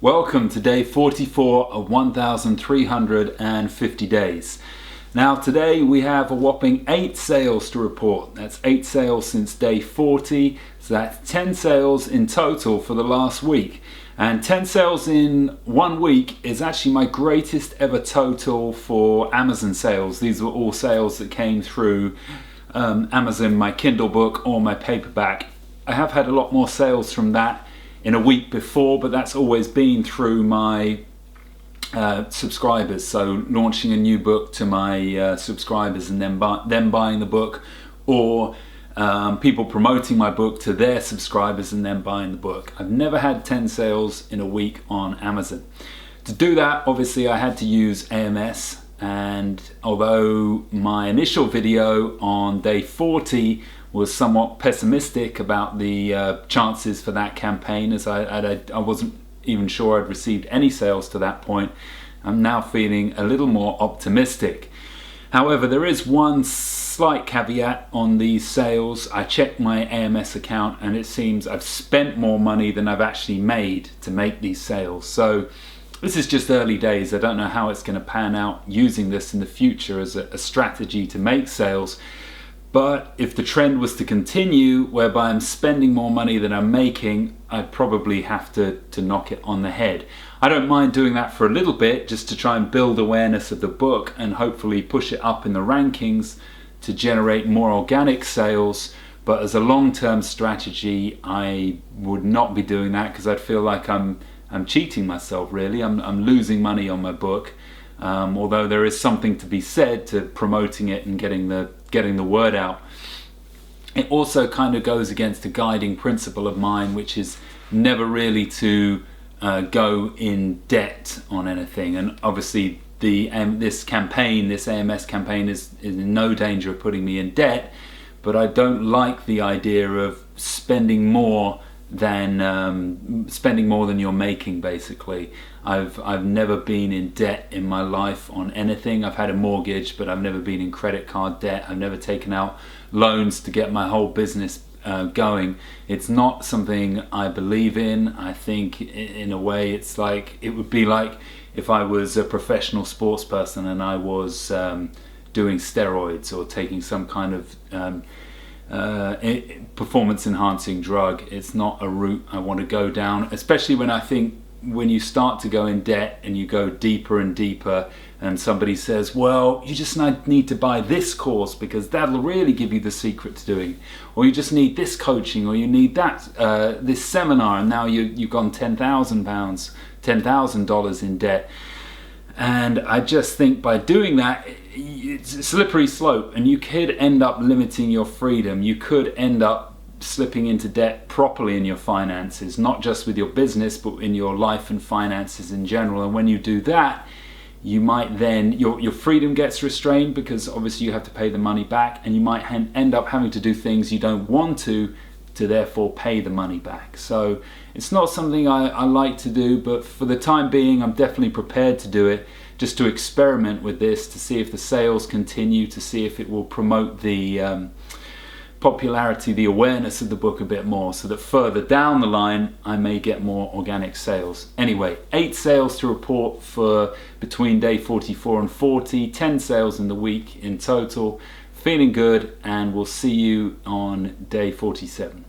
Welcome to day 44 of 1,350 days. Now today we have a whopping 8 sales to report. That's 8 sales since day 40, so that's 10 sales in total for the last week. And 10 sales in 1 week is actually my greatest ever total for Amazon sales. These were all sales that came through Amazon, my Kindle book or my paperback. I have had a lot more sales from that in a week before, but that's always been through my subscribers. So launching a new book to my subscribers and then them buying the book, or people promoting my book to their subscribers and then buying the book. I've never had 10 sales in a week on Amazon. To do that, obviously I had to use AMS, and although my initial video on day 40 was somewhat pessimistic about the chances for that campaign, as I wasn't even sure I'd received any sales to that point, I'm now feeling a little more optimistic. However, there is one slight caveat on these sales. I checked my AMS account and it seems I've spent more money than I've actually made to make these sales. So this is just early days. I don't know how it's going to pan out using this in the future as a strategy to make sales. But if the trend was to continue, whereby I'm spending more money than I'm making, I'd probably have to knock it on the head. I don't mind doing that for a little bit, just to try and build awareness of the book and hopefully push it up in the rankings to generate more organic sales. But as a long-term strategy, I would not be doing that, because I'd feel like I'm cheating myself, really. I'm losing money on my book. Although there is something to be said to promoting it and getting the word out. It also kind of goes against a guiding principle of mine, which is never really to go in debt on anything. And obviously this AMS campaign is in no danger of putting me in debt, but I don't like the idea of spending more than you're making, basically. I've never been in debt in my life on anything. I've had a mortgage, but I've never been in credit card debt. I've never taken out loans to get my whole business going. It's not something I believe in. I think in a way it would be like if I was a professional sports person and I was doing steroids or taking some kind of performance enhancing drug. It's not a route I want to go down, especially when you start to go in debt and you go deeper and deeper, and somebody says, well, you just need to buy this course because that'll really give you the secret to doing, or you just need this coaching, or you need that this seminar, and now you've gone $10,000 in debt. And I just think by doing that, it's a slippery slope, and you could end up limiting your freedom. You could end up slipping into debt properly in your finances, not just with your business, but in your life and finances in general. And when you do that, you might then, your freedom gets restrained, because obviously you have to pay the money back, and you might end up having to do things you don't want to therefore pay the money back. So it's not something I like to do, but for the time being I'm definitely prepared to do it, just to experiment with this, to see if the sales continue, to see if it will promote the popularity, the awareness of the book a bit more, so that further down the line I may get more organic sales. Anyway, 8 sales to report for between day 44 and 40, 10 sales in the week in total. Feeling good, and we'll see you on day 47.